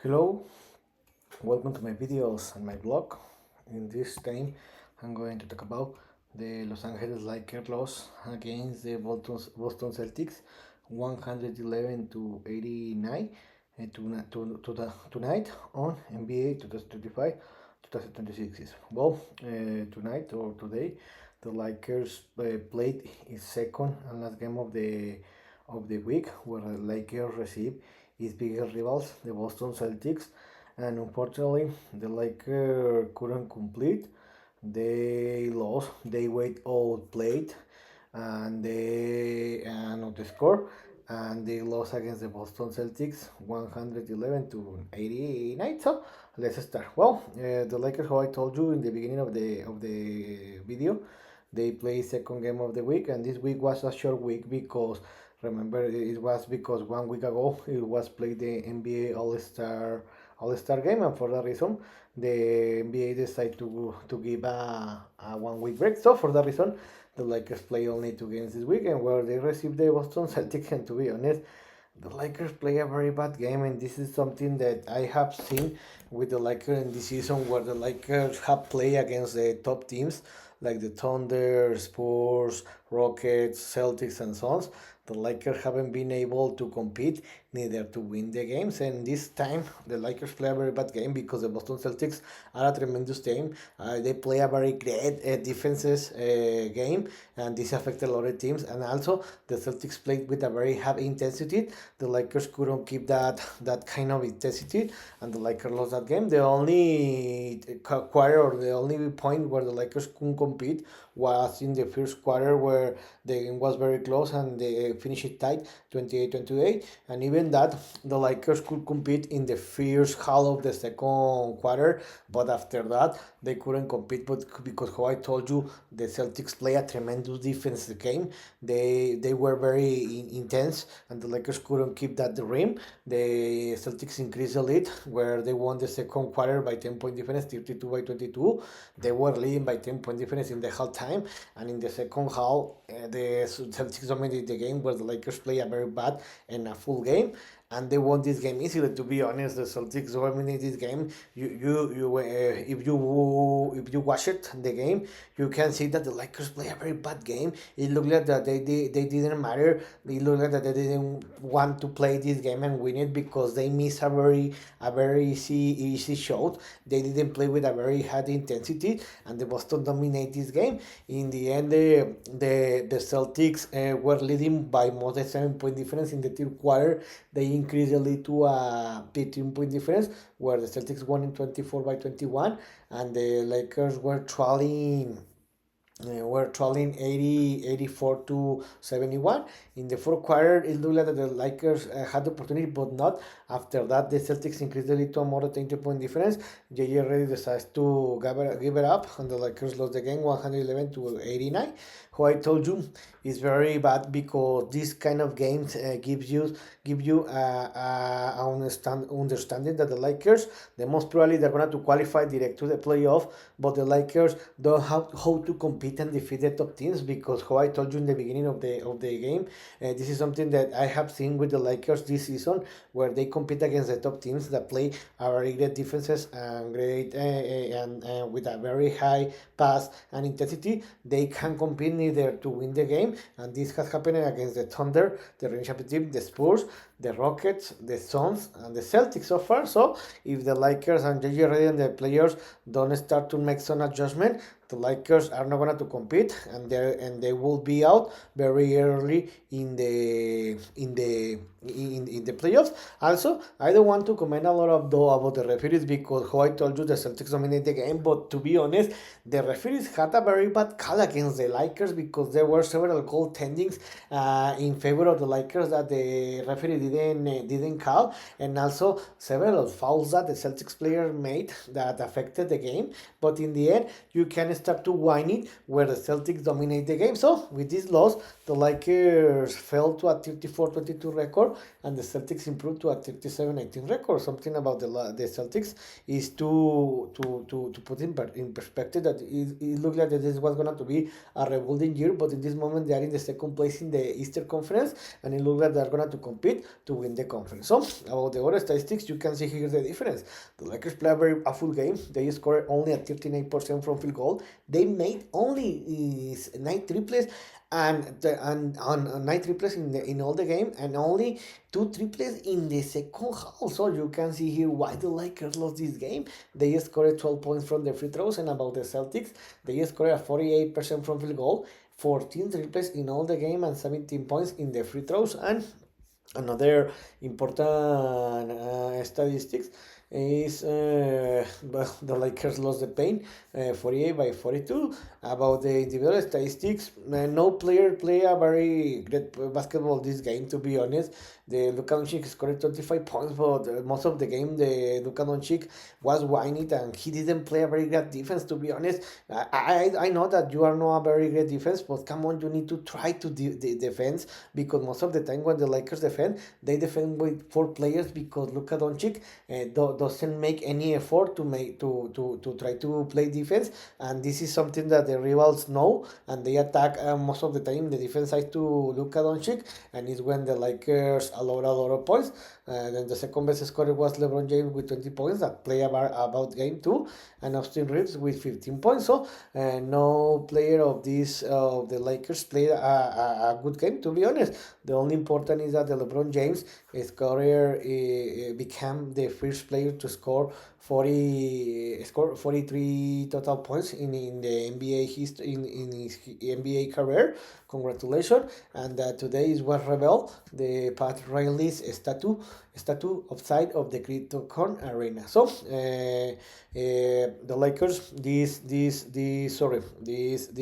Hello, welcome to my videos and my blog. In this time, I'm going to talk about the Los Angeles Lakers loss against the Boston Celtics, 111 to 89, tonight on NBA 2025-2026 season. Tonight or today, the Lakers played its second and last game of the week, where the Lakers received its biggest rivals, the Boston Celtics, and unfortunately, the Lakers couldn't complete. They lost. They went outplayed, and they not score, and they lost against the Boston Celtics, 111 to 89. So let's start. The Lakers, how I told you in the beginning of the video, they play second game of the week, and this week was a short week because remember it was because 1 week ago it was played the NBA All Star game, and for that reason the NBA decided to give a 1 week break. So for that reason, the Lakers play only 2 games this weekend, where they received the Boston Celtics. And to be honest, the Lakers play a very bad game, and this is something that I have seen with the Lakers in this season, where the Lakers have played against the top teams like the Thunder, Spurs, Rockets, Celtics, and Suns. The Lakers haven't been able to compete, neither to win the games, and this time the Lakers play a very bad game because the Boston Celtics are a tremendous team. They play a very great defenses game, and this affected a lot of teams. And also, the Celtics played with a very high intensity. The Lakers couldn't keep that kind of intensity, and the Lakers lost that game. The only quarter, or the only point where the Lakers couldn't compete, was in the first quarter, where the game was very close and they finished it tight, 28-28. And even that, the Lakers could compete in the first half of the second quarter, but after that they couldn't compete. But because, how I told you, the Celtics play a tremendous defense game. They were very intense, and the Lakers couldn't keep that the rim. The Celtics increased the lead, where they won the second quarter by 10-point difference, 32-22. They were leading by 10-point difference in the halftime, and in the second half, the Celtics dominated the game, where the Lakers play a very bad and a full game, and they won this game easily. To be honest, the Celtics dominated this game. If you watch it the game, you can see that the Lakers play a very bad game. It looked like that they didn't matter. It looked like that they didn't want to play this game and win it, because they missed a very easy shot. They didn't play with a very high intensity, and the Boston dominated this game. In the end, the Celtics were leading by more than 7-point difference in the third quarter. They increased the lead to a 15-point difference, where the Celtics won in 24-21, and the Lakers were trailing 84 to 71. In the fourth quarter, it looked like that the Lakers had the opportunity, but not. After that, the Celtics increased the lead to a more than 20-point difference. JJ Redick decides to give it up, and the Lakers lost the game 111 to 89. Who I told you is very bad, because this kind of games give you understanding that the Lakers, the most probably they're going to qualify direct to the playoff, but the Lakers don't have how to compete and defeat the top teams, because, how I told you in the beginning of the game, this is something that I have seen with the Lakers this season, where they compete against the top teams that play a very great defenses and great and with a very high pass and intensity. They can compete neither to win the game, and this has happened against the Thunder, the reigning champion team, the Spurs, the Rockets, the Suns, and the Celtics so far. So if the Lakers and JJ Redick and the players don't start to make some adjustment, the Lakers are not going to compete, and they will be out very early in the playoffs. Also, I don't want to comment a lot about the referees, because, how I told you, the Celtics dominated the game, but to be honest, the referees had a very bad call against the Lakers, because there were several goaltendings in favor of the Lakers that the referee didn't call, and also several fouls that the Celtics player made that affected the game. But in the end, you can start to whine it, where the Celtics dominate the game. So with this loss, the Lakers fell to a 34-22 record, and the Celtics improved to a 37-19 record. Something about the Celtics is to put in perspective that it looked like that this was going to be a rebuilding year, but in this moment they are in the second place in the Eastern Conference, and it looks like they're going to compete to win the conference. So about the other statistics, you can see here the difference. The Lakers play a full game. They scored only at 39% from field goal. They made only 9 triples and on 9 triples in all the game, and only 2 triples in the second half. So you can see here why the Lakers lost this game. They scored 12 points from the free throws, and about the Celtics, they scored a 48% from field goal, 14 triples in all the game, and 17 points in the free throws. And another important statistics is the Lakers lost the pain 48-42. About the individual statistics, no player play a very great basketball this game, to be honest. The Luka Doncic scored 25 points, but most of the game the Luka Doncic was whining and he didn't play a very great defense, to be honest. I know that you are not a very great defense, but come on, you need to try to defense, because most of the time when the Lakers defend, they defend with 4 players, because Luka Doncic doesn't make any effort to try to play defense, and this is something that the rivals know, and they attack most of the time the defense side to Luka Doncic, and it's when the Lakers allowed a lot of points. Then the second best scorer was LeBron James with 20 points that play about game 2, and Austin Reeves with 15 points. So no player of the Lakers played a good game, to be honest. The only important is that the LeBron James, his career became the first player to score 43 total points in the NBA history, in his NBA career. Congratulations! And today is what revealed the Pat Riley's statue outside of the Crypto.com arena. So the Lakers this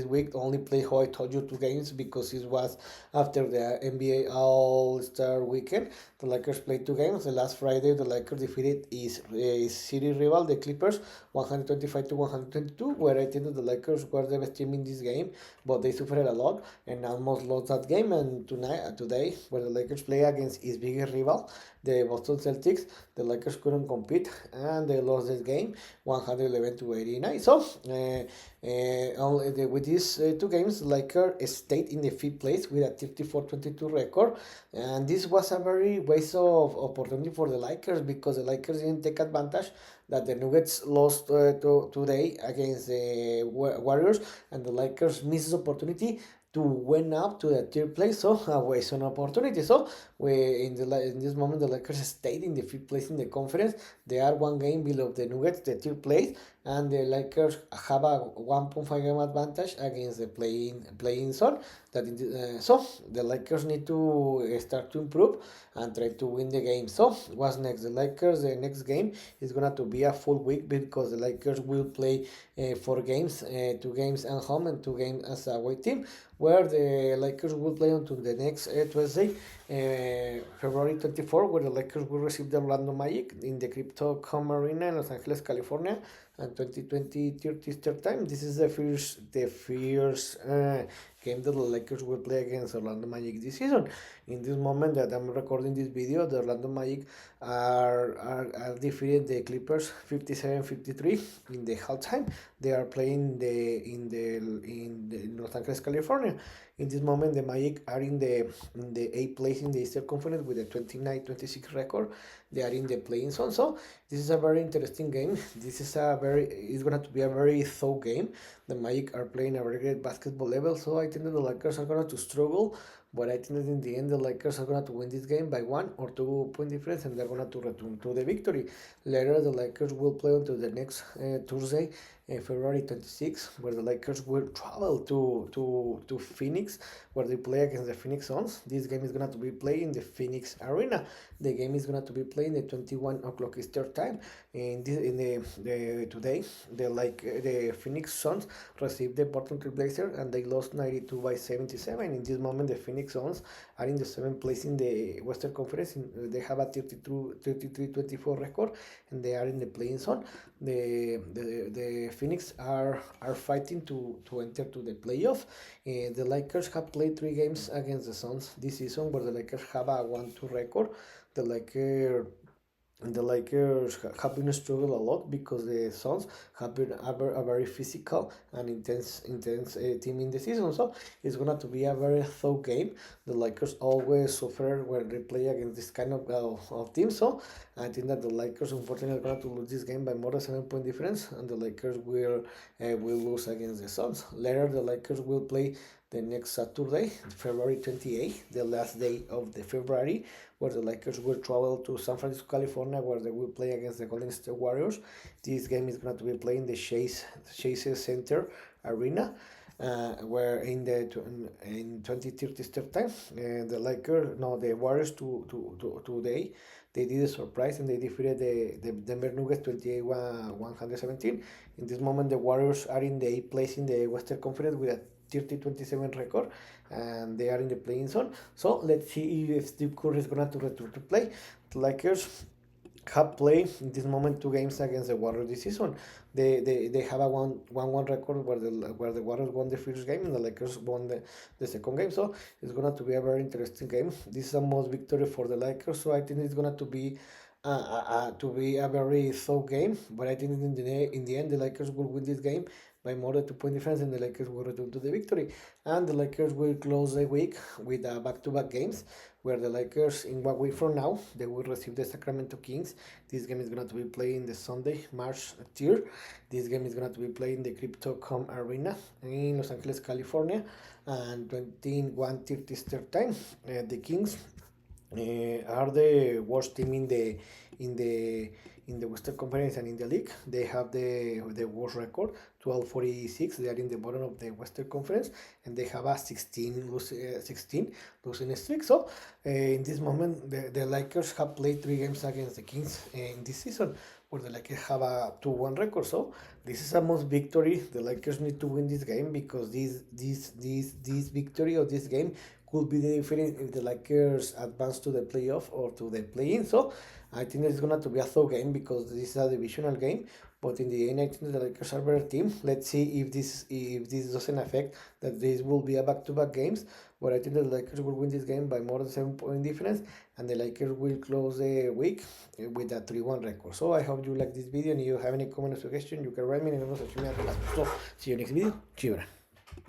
week only play, how I told you, 2 games, because it was after the NBA All-Star weekend. The Lakers played 2 games. The last Friday, the Lakers defeated his city rival, the Clippers, 125-122, where I think that the Lakers were the best team in this game, but they suffered a lot and almost lost that game. And today, where the Lakers play against his biggest rival, the Boston Celtics, the Lakers couldn't compete and they lost this game 111-89. So with these 2 games, Lakers stayed in the 5th place with a 34-22 record, and this was a very waste of opportunity for the Lakers, because the Lakers didn't take advantage that the Nuggets lost today against the Warriors, and the Lakers missed the opportunity to win up to the 3rd place. So a waste of opportunity. So in this moment, the Lakers stayed in the 5th place in the conference. They are 1 game below the Nuggets, the 3rd place, and the Lakers have a 1.5 game advantage against the playing zone. So the Lakers need to start to improve and try to win the game. So what's next? The next game is gonna to be a full week, because the Lakers will play 4 games, 2 games at home and 2 games as a away team, where the Lakers will play until the next Tuesday, February 24, where the Lakers will receive the Orlando Magic in the Crypto.com Arena in Los Angeles, California, and 2020 time. This is the first game that the Lakers will play against Orlando Magic this season. In this moment that I'm recording this video, the Orlando Magic are defeated the Clippers 57-53 in the halftime. They are playing in Los Angeles, California. In this moment, the Magic are in the 8th place in the Eastern Conference with a 29-26 record. They are in the playing zone. So this is a very interesting game. It's going to be a very tough game. The Magic are playing a very great basketball level. So I think that the Lakers are going to struggle. But I think that in the end, the Lakers are going to win this game by 1 or 2 point difference, and they're going to return to the victory. Later, the Lakers will play until the next Thursday, February 26, where the Lakers will travel to Phoenix, where they play against the Phoenix Suns. This game is going to be played in the Phoenix Arena. The game is going to be played at 21 o'clock Eastern time. Today, the Phoenix Suns received the Portland Trail Blazers, and they lost 92-77. In this moment, the Phoenix Suns are in the 7th place in the Western Conference. They have a 33-24 record, and they are in the playing zone. The Phoenix are fighting to enter to the playoff. The Lakers have played 3 games against the Suns this season, where the Lakers have a 1-2 record. The Lakers the Lakers have been struggling a lot because the Suns have been a very physical and intense team in the season. So it's going to be a very tough game. The Lakers always suffer when they play against this kind of team. So I think that the Lakers unfortunately are going to lose this game by more than 7 point difference, and the Lakers will lose against the Suns. Later, the Lakers will play the next Saturday, February 28th, the last day of the February, where the Lakers will travel to San Francisco, California, where they will play against the Golden State Warriors. This game is going to be played in the Chase Center Arena, where in 2030 start time, the Warriors today they did a surprise and they defeated the Denver Nuggets 28-117. In this moment, the Warriors are in the 8th place in the Western Conference with a 30-27 record, and they are in the playing zone. So let's see if Steve Curry is gonna to return to play. The Lakers have played in this moment 2 games against the Warriors this season. They have a one record where the Warriors won the first game and the Lakers won the second game. So it's gonna to be a very interesting game. This is a most victory for the Lakers. So I think it's gonna to be a very tough game. But I think in the end the Lakers will win this game by more than 2 point difference, and the Lakers will return to the victory. And the Lakers will close the week with back-to-back games, where the Lakers, in 1 week from now, they will receive the Sacramento Kings. This game is going to be played in the Sunday, March 3rd. This game is going to be played in the Crypto.com Arena in Los Angeles, California, and 21:30 start time. The Kings are the worst team in the in the Western Conference and in the league. They have the worst record, 12-46. They are in the bottom of the Western Conference, and they have a 16 losing streak. So in this moment, the Lakers have played 3 games against the Kings in this season, where the Lakers have a 2-1 record. So this is a must victory. The Lakers need to win this game because this victory of this game could be the difference if the Lakers advance to the playoff or to the play-in. So I think it's gonna to be a tough game because this is a divisional game. But in the end, I think the Lakers are a better team. Let's see if this doesn't affect that this will be a back-to-back games. But I think the Lakers will win this game by more than 7 point difference, and the Lakers will close the week with a 3-1 record. So I hope you like this video, and if you have any comment or suggestion, you can write me in the social media. So see you next video. Chibra.